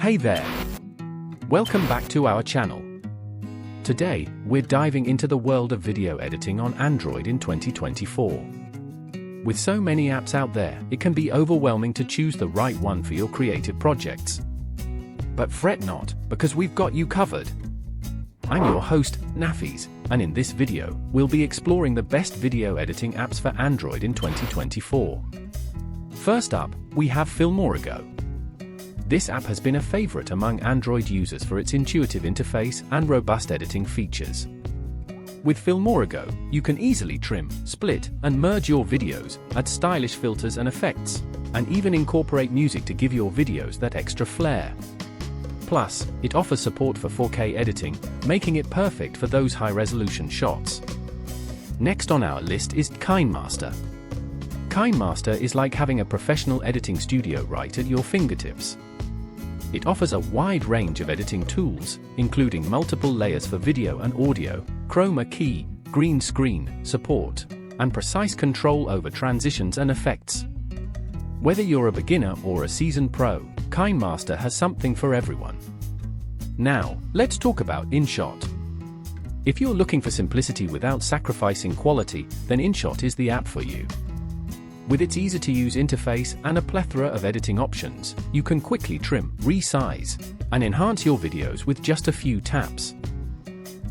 Hey there! Welcome back to our channel. Today, we're diving into the world of video editing on Android in 2024. With so many apps out there, it can be overwhelming to choose the right one for your creative projects. But fret not, because we've got you covered. I'm your host, Nafis, and in this video, we'll be exploring the best video editing apps for Android in 2024. First up, we have Filmora. This app has been a favorite among Android users for its intuitive interface and robust editing features. With Filmora, you can easily trim, split, and merge your videos, add stylish filters and effects, and even incorporate music to give your videos that extra flair. Plus, it offers support for 4K editing, making it perfect for those high-resolution shots. Next on our list is KineMaster. KineMaster is like having a professional editing studio right at your fingertips. It offers a wide range of editing tools, including multiple layers for video and audio, chroma key, green screen support, and precise control over transitions and effects. Whether you're a beginner or a seasoned pro, KineMaster has something for everyone. Now, let's talk about InShot. If you're looking for simplicity without sacrificing quality, then InShot is the app for you. With its easy-to-use interface and a plethora of editing options, you can quickly trim, resize, and enhance your videos with just a few taps.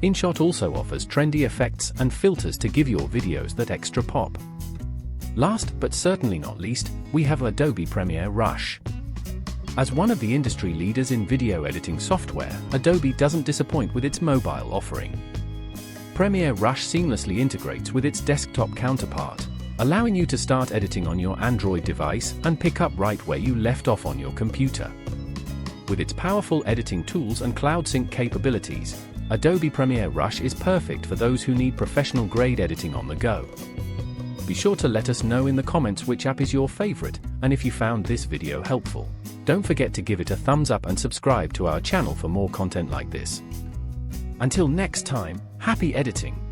InShot also offers trendy effects and filters to give your videos that extra pop. Last but certainly not least, we have Adobe Premiere Rush. As one of the industry leaders in video editing software, Adobe doesn't disappoint with its mobile offering. Premiere Rush seamlessly integrates with its desktop counterpart, allowing you to start editing on your Android device and pick up right where you left off on your computer. With its powerful editing tools and cloud sync capabilities, Adobe Premiere Rush is perfect for those who need professional-grade editing on the go. Be sure to let us know in the comments which app is your favorite, and if you found this video helpful. Don't forget to give it a thumbs up and subscribe to our channel for more content like this. Until next time, happy editing!